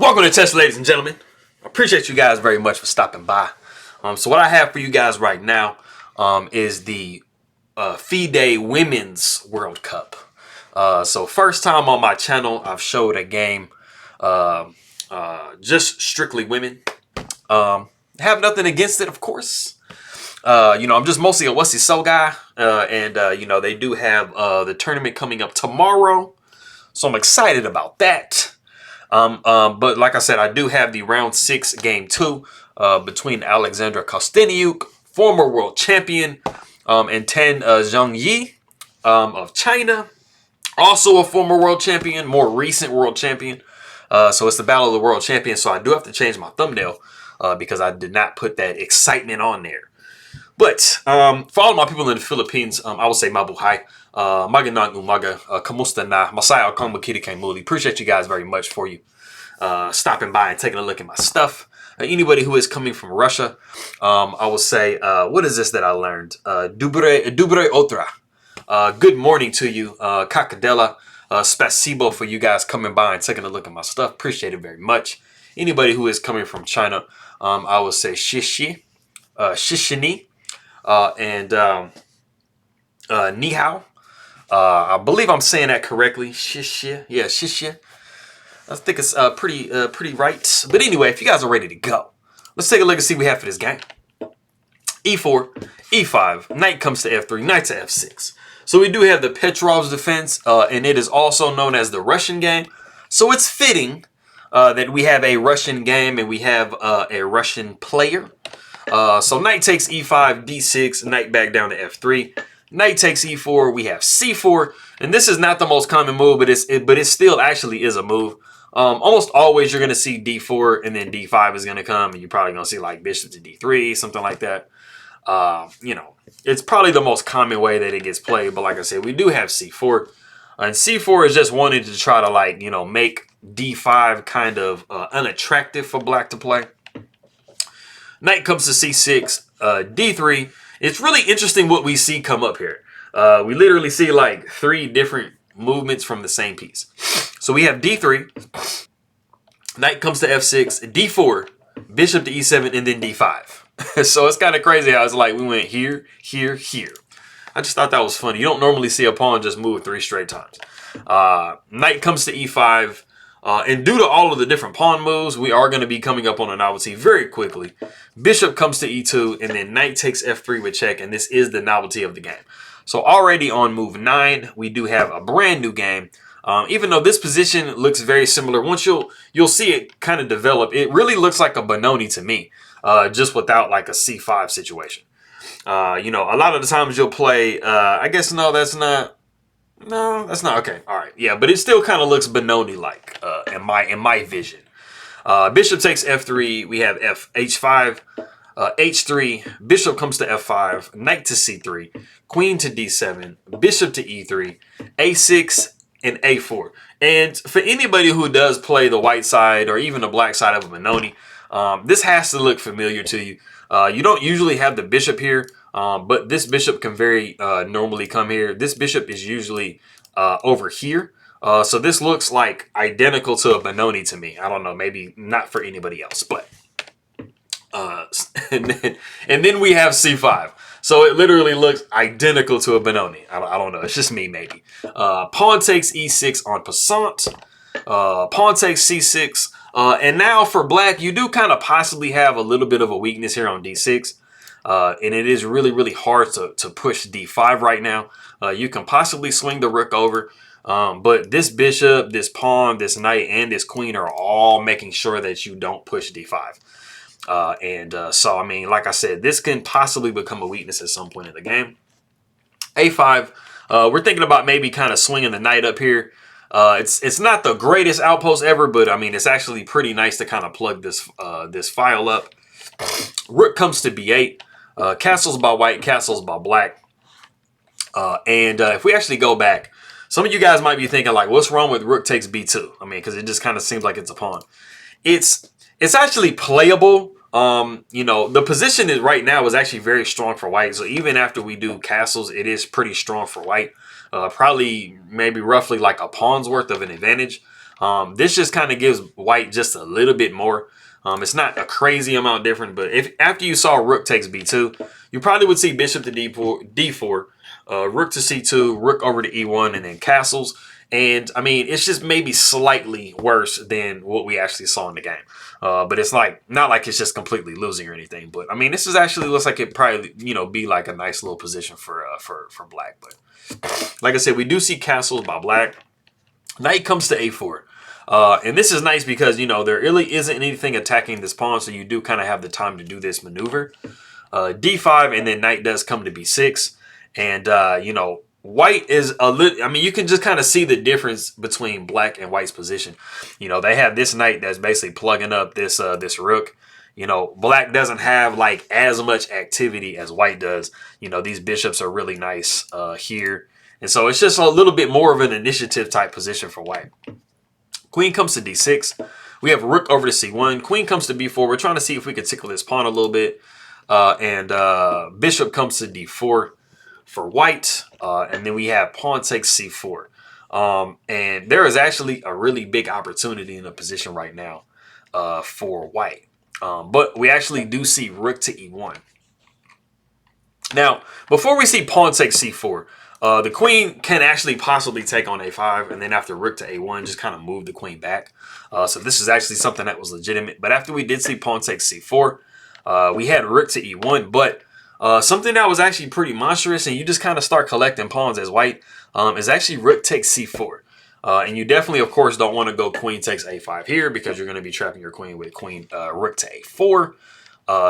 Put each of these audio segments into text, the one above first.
Welcome to Test, ladies and gentlemen. I appreciate you guys very much for stopping by. So what I have for you guys right now is the FIDE Women's World Cup. So first time on my channel, I've showed a game just strictly women. Have nothing against it, of course. I'm just mostly a Wesley So guy, and they do have the tournament coming up tomorrow, so I'm excited about that. But like I said, I do have the round 6 game 2 between Alexandra Kosteniuk, former world champion, and Zhongyi of China, also a former world champion, more recent world champion. So it's the battle of the world champions. So I do have to change my thumbnail because I did not put that excitement on there. But for all my people in the Philippines, I will say mabuhay. Magandang umaga, kamusta na, masaya akong makita muli. Appreciate you guys very much for you stopping by and taking a look at my stuff. Anybody who is coming from Russia, I will say, what is this that I learned? Dubre otra. Good morning to you, Kakadela. Spasibo for you guys coming by and taking a look at my stuff. Appreciate it very much. Anybody who is coming from China, I will say shishi, shishini, and ni hao. I believe I'm saying that correctly. Shishia. Yeah, shishia. I think it's pretty right. But anyway, if you guys are ready to go, let's take a look and see what we have for this game. E4, E5, knight comes to F3, knight to F6. So we do have the Petrov's defense, and it is also known as the Russian game. So it's fitting that we have a Russian game and we have a Russian player. So knight takes E5, D6, knight back down to F3. Knight takes E4, we have C4, and this is not the most common move, but it still actually is a move. Almost always you're going to see D4 and then D5 is going to come, and you're probably going to see like bishop to D3, something like that. It's probably the most common way that it gets played, but like I said, we do have C4, and C4 is just wanting to try to make D5 kind of unattractive for black to play. Knight comes to C6, D3. It's really interesting what we see come up here. We literally see like 3 different movements from the same piece. So we have D3, knight comes to F6, D4, bishop to E7, and then D5. So it's kind of crazy how it's like we went here, here, here. I just thought that was funny. You don't normally see a pawn just move 3 straight times. Knight comes to E5. And due to all of the different pawn moves, we are going to be coming up on a novelty very quickly. Bishop comes to E2, and then knight takes F3 with check, and this is the novelty of the game. So already on move 9, we do have a brand new game. Even though this position looks very similar, once you'll see it kind of develop, it really looks like a Benoni to me, just without like a C5 situation. A lot of the times you'll play, I guess no, that's not. No, that's not okay. All right, yeah, but it still kind of looks Benoni-like in my vision. Bishop takes F3. We have H5, H3. Bishop comes to F5. Knight to C3. Queen to D7. Bishop to E3. A6 and A4. And for anybody who does play the white side or even the black side of a Benoni, this has to look familiar to you. You don't usually have the bishop here. But this bishop can very normally come here. This bishop is usually over here. So this looks like identical to a Benoni to me. I don't know, maybe not for anybody else. But and then we have C5. So it literally looks identical to a Benoni. I don't know. It's just me, maybe. Pawn takes E6 en passant. Pawn takes C6. And now for black, you do kind of possibly have a little bit of a weakness here on D6. And it is really, really hard to push D5 right now. You can possibly swing the rook over. But this bishop, this pawn, this knight, and this queen are all making sure that you don't push D5. So, I mean, like I said, this can possibly become a weakness at some point in the game. A5, we're thinking about maybe kind of swinging the knight up here. It's not the greatest outpost ever, but, I mean, it's actually pretty nice to kind of plug this file up. Rook comes to B8. Castles by white, castles by black. If we actually go back, some of you guys might be thinking like, what's wrong with rook takes B2? I mean, because it just kind of seems like it's a pawn. It's actually playable. The position is right now is actually very strong for white. So even after we do castles, it is pretty strong for white. Probably maybe roughly like a pawn's worth of an advantage. This just kind of gives white just a little bit more. It's not a crazy amount different, but if after you saw rook takes b2, you probably would see bishop to d4, rook to c2, rook over to e1, and then castles. And I mean, it's just maybe slightly worse than what we actually saw in the game. But it's like not like it's just completely losing or anything. But I mean, this is actually looks like it probably be like a nice little position for black. But like I said, we do see castles by black. Knight comes to a4. And this is nice because, there really isn't anything attacking this pawn, so you do kind of have the time to do this maneuver. d5, and then knight does come to b6. And, white is a little, I mean, you can just kind of see the difference between black and white's position. They have this knight that's basically plugging up this this rook. Black doesn't have like as much activity as white does. These bishops are really nice here. And so it's just a little bit more of an initiative type position for white. Queen comes to d6. We have rook over to c1. Queen comes to b4. We're trying to see if we can tickle this pawn a little bit. And bishop comes to d4 for white. And then we have pawn takes c4. And there is actually a really big opportunity in the position right now for white. But we actually do see rook to e1. Now, before we see pawn takes c4, the queen can actually possibly take on a5, and then after rook to a1, just kind of move the queen back. So this is actually something that was legitimate. But after we did see pawn takes c4, we had rook to e1. But something that was actually pretty monstrous, and you just kind of start collecting pawns as white, is actually rook takes c4. And you definitely, of course, don't want to go queen takes a5 here because you're going to be trapping your queen with rook to a4.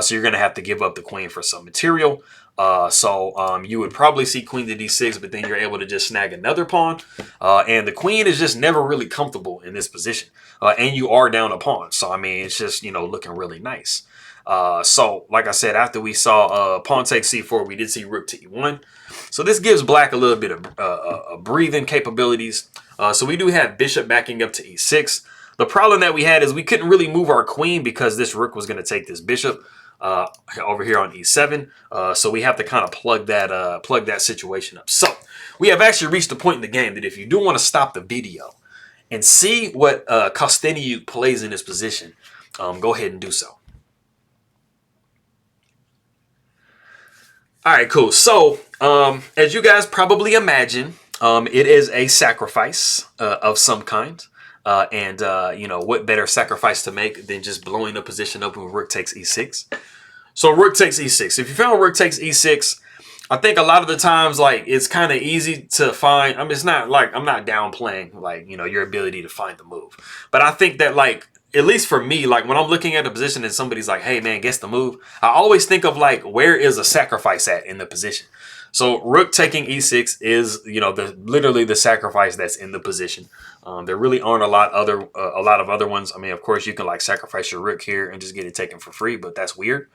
So you're going to have to give up the queen for some material. So you would probably see queen to d6, but then you're able to just snag another pawn. And the queen is just never really comfortable in this position. And you are down a pawn. So, I mean, it's just, looking really nice. So, like I said, after we saw pawn takes c4, we did see rook to e1. So this gives black a little bit of breathing capabilities. So we do have bishop backing up to e6. The problem that we had is we couldn't really move our queen because this rook was going to take this bishop over here on e7. So we have to kind of plug that situation up. So we have actually reached the point in the game that if you do want to stop the video and see what Kosteniuk plays in this position, go ahead and do so. All right, cool. So as you guys probably imagine, it is a sacrifice of some kind. What better sacrifice to make than just blowing the position open with rook takes e6. So rook takes e6. If you found rook takes e6, I think a lot of the times, like, it's kind of easy to find. I mean, it's not like I'm not downplaying, like, your ability to find the move. But I think that, like, at least for me, like, when I'm looking at a position and somebody's like, hey, man, guess the move, I always think of, like, where is a sacrifice at in the position? So rook taking e6 is, literally the sacrifice that's in the position. There really aren't a lot of other ones. I mean, of course, you can like sacrifice your rook here and just get it taken for free, but that's weird.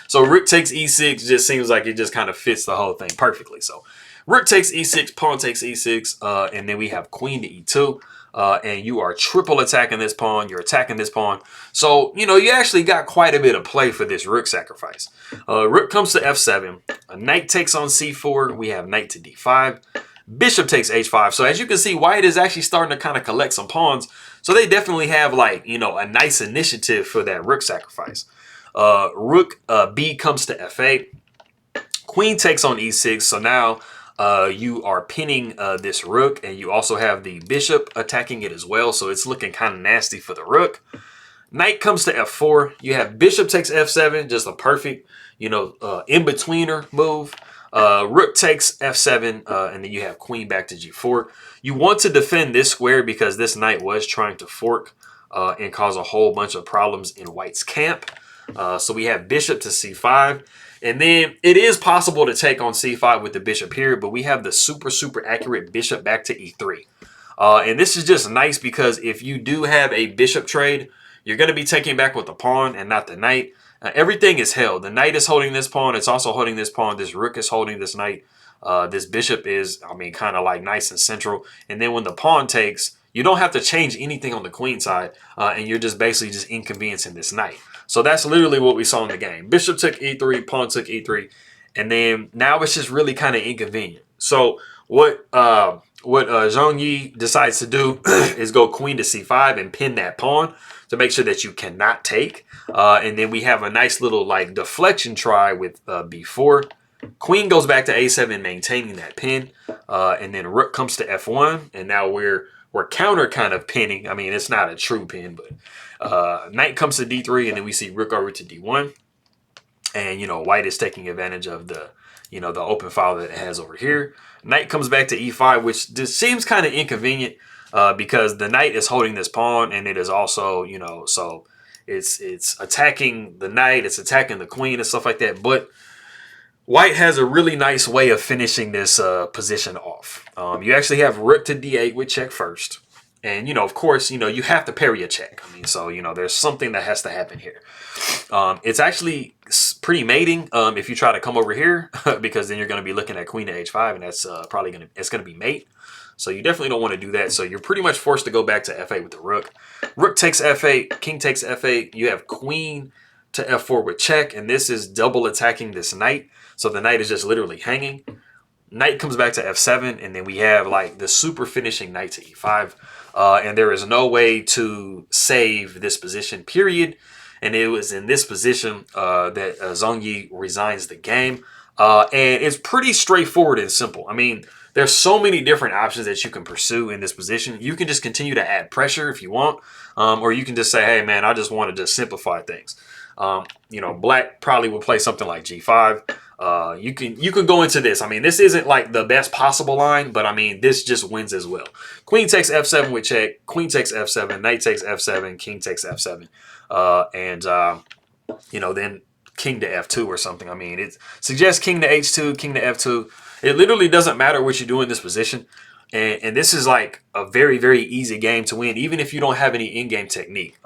So rook takes e6 just seems like it just kind of fits the whole thing perfectly. So rook takes e6, pawn takes e6, and then we have queen to e2. And you are triple attacking this pawn. You're attacking this pawn. So, you actually got quite a bit of play for this rook sacrifice. Rook comes to f7. A knight takes on c4. We have knight to d5. Bishop takes h5. So as you can see, white is actually starting to kind of collect some pawns. So they definitely have like, a nice initiative for that rook sacrifice. Rook b comes to f8. Queen takes on e6. So now you are pinning this rook, and you also have the bishop attacking it as well. So it's looking kind of nasty for the rook. Knight comes to f4. You have bishop takes f7, just a perfect, in-betweener move. Rook takes f7, and then you have queen back to g4. You want to defend this square because this knight was trying to fork and cause a whole bunch of problems in white's camp. So we have bishop to c5. And then it is possible to take on c5 with the bishop here, but we have the super accurate bishop back to e3. And this is just nice because if you do have a bishop trade, you're going to be taking back with the pawn and not the knight. Everything is held. The knight is holding this pawn. It's also holding this pawn. This rook is holding this knight. This bishop is, kind of like nice and central. And then when the pawn takes, you don't have to change anything on the queen side. And you're just basically just inconveniencing this knight. So that's literally what we saw in the game. Bishop took e3, pawn took e3, and then now it's just really kind of inconvenient. So what what Zhongyi decides to do is go queen to c5 and pin that pawn to make sure that you cannot take. And then we have a nice little like deflection try with b4. Queen goes back to a7, maintaining that pin. And then rook comes to f1, and now we're counter kind of pinning. I mean, it's not a true pin, but knight comes to d3, and then we see rook over to d1. And, you know, white is taking advantage of the, you know, the open file that it has over here. Knight comes back to e5, which just seems kind of inconvenient because the knight is holding this pawn, and it is also, you know, so it's attacking the knight, it's attacking the queen and stuff like that. But white has a really nice way of finishing this position off. You actually have rook to d8 with check first. And, you know, of course, you know, you have to parry a check. I mean, so, you know, there's something that has to happen here. It's actually pretty mating if you try to come over here, because then you're going to be looking at queen to h5, and that's probably going to be mate. So you definitely don't want to do that. So you're pretty much forced to go back to f8 with the rook. Rook takes f8, king takes f8. You have queen to f4 with check, and this is double attacking this knight. So the knight is just literally hanging. Knight comes back to f7, and then we have like the super finishing knight to e5. And there is no way to save this position, period. And it was in this position that Zhongyi resigns the game. And it's pretty straightforward and simple. I mean, there's so many different options that you can pursue in this position. You can just continue to add pressure if you want. Or you can just say, hey, man, I just want to just simplify things. You know, black probably will play something like g5. You can go into this. I mean, this isn't like the best possible line, but I mean, this just wins as well. Queen takes f7 with check. Queen takes f7. Knight takes f7. King takes f7. You know, then king to f2 or something. I mean, it suggests king to h2, king to f2. It literally doesn't matter what you do in this position. And this is like a very, very easy game to win, even if you don't have any in-game technique,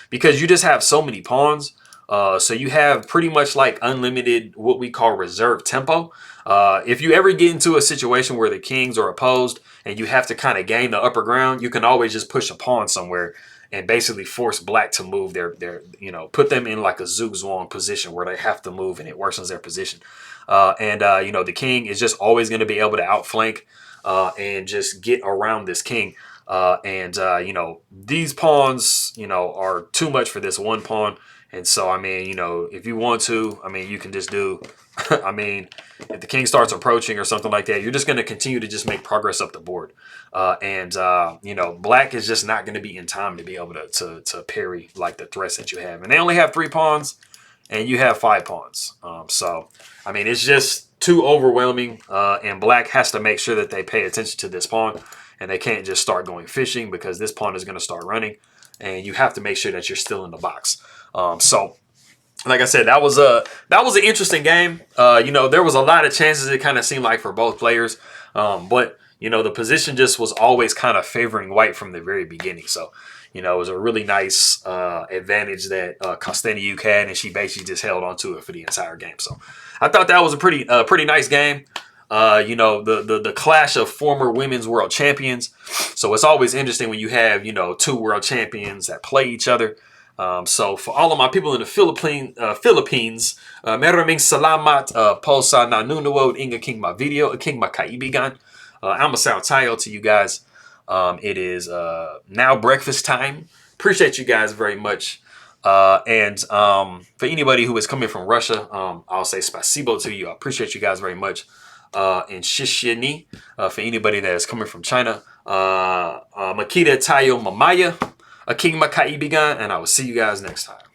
because you just have so many pawns. So you have pretty much like unlimited, what we call reserve tempo. If you ever get into a situation where the kings are opposed and you have to kind of gain the upper ground, you can always just push a pawn somewhere and basically force black to move their you know, put them in like a zugzwang position where they have to move, and it worsens their position. You know, the king is just always going to be able to outflank and just get around this king. You know, these pawns, you know, are too much for this one pawn. And so, I mean, you know, if you want to, I mean, you can just do, I mean, if the king starts approaching or something like that, you're just going to continue to just make progress up the board. You know, black is just not going to be in time to be able to parry like the threats that you have. And they only have 3 pawns and you have 5 pawns. So, I mean, it's just too overwhelming. And black has to make sure that they pay attention to this pawn, and they can't just start going fishing, because this pawn is going to start running, and you have to make sure that you're still in the box. So, like I said, that was an interesting game. You know, there was a lot of chances, it kind of seemed like, for both players. But, you know, the position just was always kind of favoring white from the very beginning. So, you know, it was a really nice advantage that Kosteniuk had, and she basically just held on to it for the entire game. So I thought that was a pretty nice game. You know, the clash of former women's world champions. So it's always interesting when you have, you know, 2 world champions that play each other. So for all of my people in the Philippines, maraming salamat po sa nanonood ng aking mga video, aking mga kaibigan. Amasao tayo to you guys. It is now breakfast time. Appreciate you guys very much. For anybody who is coming from Russia, I'll say spasibo to you. I appreciate you guys very much. And shishini, for anybody that is coming from China, makita tayo mamaya, aking mga kaibigan, and I will see you guys next time.